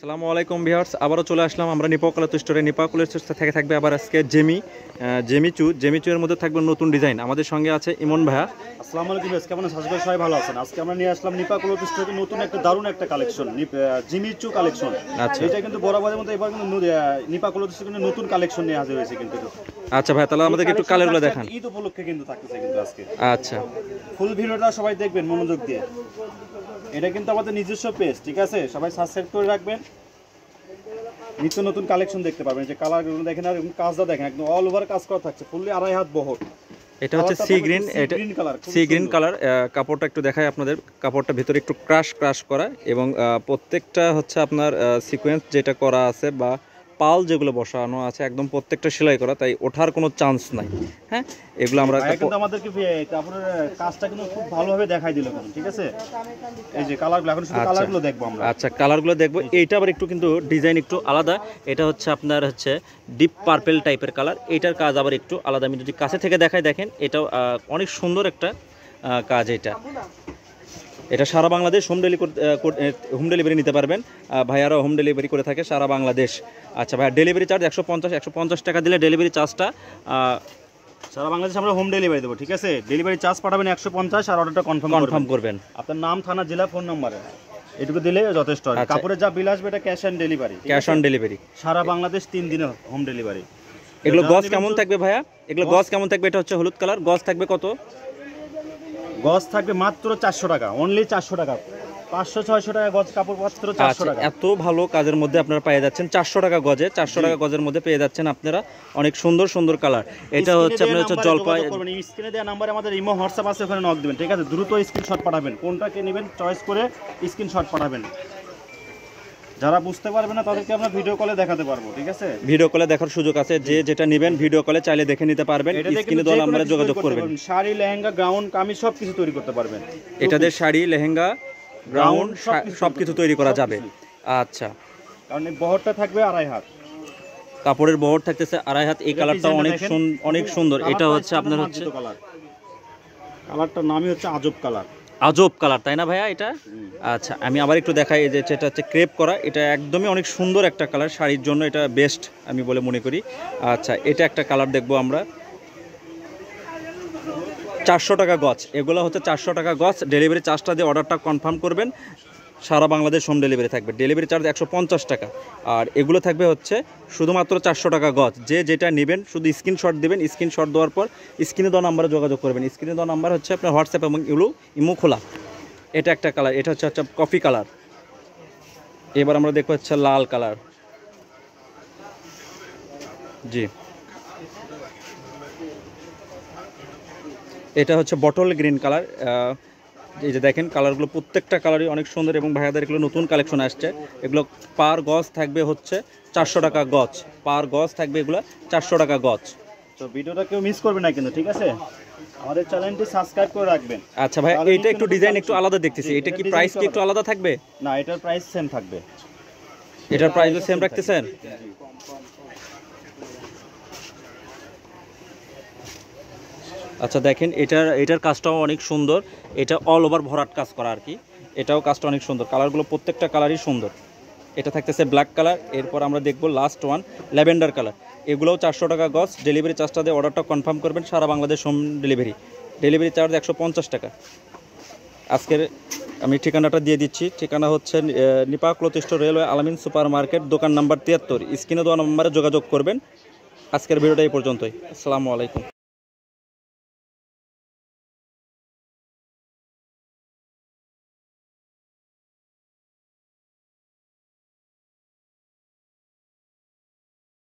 আসসালামু আলাইকুম ভিউয়ার্স, আবারও চলে আসলাম আমরা নিপা ক্লথ স্টোরে। নিপা ক্লথ স্টোর থেকে থাকবে আবার আজকে জেমিচু এর মধ্যে থাকবে নতুন ডিজাইন। আমাদের সঙ্গে আছে ইমন ভাইয়া। আসসালামু আলাইকুম গাইস, কেমন আছেন? আশা করি সবাই ভালো আছেন। আজকে আমরা নিয়ে আসলাম নিপা ক্লথ স্টোরে নতুন একটা দারুণ একটা কালেকশন, জিমিচু কালেকশন। আচ্ছা, এটা কিন্তু বরাবরের মতো এবার কিন্তু নিপা ক্লথ স্টোরে নতুন কালেকশন নিয়ে হাজির হয়েছে কিন্তু। আচ্ছা ভাই, তাহলে আমাদেরকে একটু কালারগুলো দেখান। ঈদ উপলক্ষে কিন্তু থাকতেছে কিন্তু আজকে। আচ্ছা, ফুল ভিডিওটা সবাই দেখবেন মনোযোগ দিয়ে। এটা কিন্তু আমাদের নিজস্ব পেজ, ঠিক আছে? সবাই সাবস্ক্রাইব করে রাখবেন। নিত্য নতুন কালেকশন দেখতে পাবেন। যে কালারগুলো দেখেন আর কাজটা দেখেন, একদম অল ওভার কাজ করা থাকছে, ফুললি 2.5 হাত বহর। এটা হচ্ছে সি গ্রিন কালার। কাপড়টা একটু দেখায় আপনাদের। কাপড়টা ভিতরে একটু ক্রাশ করা এবং প্রত্যেকটা হচ্ছে আপনার সিকোয়েন্স যেটা করা আছে বা পাল যেগুলো বসানো আছে একদম প্রত্যেকটা সেলাই করা, তাই ওঠার কোনো চান্স নাই। হ্যাঁ, এগুলো আমরা কিন্তু আমাদেরকে কাপড়ের কাজটা কিন্তু খুব ভালোভাবে দেখাই দিল, ঠিক আছে? এই যে কালারগুলো, এখন শুধু কালারগুলো দেখবো আমরা। আচ্ছা, কালারগুলো দেখবো। এইটা আবার একটু কিন্তু ডিজাইন একটু আলাদা। এটা হচ্ছে আপনার ডিপ পার্পেল টাইপের কালার। এইটার কাজ আবার একটু আলাদা। আমি যদি কাছে থেকে দেখাই, দেখেন এটাও অনেক সুন্দর একটা কাজ। এটা সারা বাংলাদেশ হোম ডেলিভারি নিতে পারবেন। ভাইয়ারা হোম ডেলিভারি করে থাকে সারা বাংলাদেশ। আচ্ছা ভাইয়া, ডেলিভারি চার্জ 150 টাকা দিলে ডেলিভারি চার্জটা সারা বাংলাদেশ আমরা হোম ডেলিভারি দেবো, ঠিক আছে? ডেলিভারি চার্জ পাঠাবেন 150 আর অর্ডারটা কনফার্ম করবেন। আপনার নাম, থানা, জেলা, ফোন নাম্বারে এটুকু দিলে যথেষ্ট। কাপড়ের যা বিল আসবে এটা ক্যাশ অন ডেলিভারি। সারা বাংলাদেশ 3 দিনে হোম ডেলিভারি। এগুলো গজ কেমন থাকবে ভাইয়া? এগুলো গজ কেমন থাকবে? এটা হচ্ছে হলুদ কালার। গজ থাকবে কত? গজ থাকবে মাত্র 400 টাকা, অনলি 400 টাকা। 500-600 টাকা গজ কাপড়, মাত্র 400 টাকা। এত ভালো কাজের মধ্যে আপনারা পেয়ে যাচ্ছেন 400 টাকা গজে। 400 টাকা গজের মধ্যে পেয়ে যাচ্ছেন আপনারা অনেক সুন্দর কালার। এটা হচ্ছে আপনার জলপাই। স্ক্রিনে দেওয়া নাম্বারে আমাদের ইমো, হোয়াটসঅ্যাপ আছে, ওখানে নক দিবেন, ঠিক আছে? দ্রুত স্ক্রিনশট পাঠাবেন, কোনটাকে নেবেন চয়েস করে স্ক্রিনশট পাঠাবেন। যারা বুঝতে পারবে না তাদেরকে আমরা ভিডিও কলে দেখাতে পারবো, ঠিক আছে? ভিডিও কলে দেখার সুযোগ আছে। যে যেটা নেবেন ভিডিও কলে চাইলে দেখে নিতে পারবেন। স্ক্রিনে দেওয়া নম্বরে যোগাযোগ করবেন। শাড়ি, লেহেঙ্গা, গাউন, কামিজ সবকিছু তৈরি করতে পারবেন। এটাতে শাড়ি, লেহেঙ্গা, গাউন সবকিছু তৈরি করা যাবে। আচ্ছা, কারণ এই বহরটা থাকবে 2.5 হাত। কাপড়ের বহর থাকতেছে 2.5 হাত। এই কালারটা অনেক সুন্দর। এটা হচ্ছে আপনার কালারটার নামই হচ্ছে আজব কালার, তাই না ভাইয়া? এটা আচ্ছা, আমি আবার একটু দেখাই। এই যে এটা হচ্ছে ক্রেপ করা। এটা একদমই অনেক সুন্দর একটা কালার। শাড়ির জন্য এটা বেস্ট আমি বলে মনে করি। আচ্ছা, এটা একটা কালার দেখবো আমরা। 400 টাকা গজ। এগুলো হচ্ছে 400 টাকা গজ। ডেলিভারি চার্জটা দিয়ে অর্ডারটা কনফার্ম করবেন। সারা বাংলাদেশ হোম ডেলিভারি থাকবে। ডেলিভারি চার্জ 150 টাকা। আর এগুলো থাকবে হচ্ছে শুধুমাত্র 400 টাকা গজ। যে যেটা নেবেন শুধু স্ক্রিনশট দেবেন। স্ক্রিনশট দেওয়ার পর স্ক্রিনে দেওয়া নাম্বারে যোগাযোগ করবেন। স্ক্রিনে দেওয়া নাম্বার হচ্ছে আপনার হোয়াটসঅ্যাপ এবং ইমো খোলা। এটা একটা কালার। এটা হচ্ছে কফি কালার। এবার আমরা দেখবো হচ্ছে লাল কালার। জি, এটা হচ্ছে বটল গ্রিন কালার। এই যে দেখেন কালারগুলো, প্রত্যেকটা কালারই অনেক সুন্দর এবং ভাইয়াদের এগুলো নতুন কালেকশন আসছে। এগুলো পার গজ থাকবে হচ্ছে 400 টাকা গজ। পার গজ থাকবে এগুলো 400 টাকা গজ। তো ভিডিওটা কেউ মিস করবে না কিন্তু, ঠিক আছে? আমাদের চ্যানেলটি সাবস্ক্রাইব করে রাখবেন। আচ্ছা ভাই, এইটা একটু ডিজাইন একটু আলাদা দেখতেছি। এটা কি প্রাইস কি একটু আলাদা থাকবে? না, এটার প্রাইস সেম থাকবে। এটার প্রাইসও সেম রাখতেছেন? আচ্ছা দেখেন, এটার কাজটাও অনেক সুন্দর। এটা অল ওভার ভরাট কাজ করা আর কি। এটাও কাজটা অনেক সুন্দর। কালারগুলো প্রত্যেকটা কালারই সুন্দর। এটা থাকতেছে ব্ল্যাক কালার। এরপর আমরা দেখব লাস্ট ওয়ান ল্যাভেন্ডার কালার। এগুলোও 400 টাকা গজ। ডেলিভারি চার্জটা দিয়ে অর্ডারটা কনফার্ম করবেন। সারা বাংলাদেশ হোম ডেলিভারি চার্জ 150 টাকা। আজকের আমি ঠিকানাটা দিয়ে দিচ্ছি। ঠিকানা হচ্ছে নিপা ক্লথ স্টোর, রেলওয়ে আলামিন সুপার মার্কেট, দোকান নাম্বার 73। স্ক্রিনে দেওয়া নম্বরে যোগাযোগ করবেন। আজকের ভিডিওটা এই পর্যন্তই। আসসালামু আলাইকুম।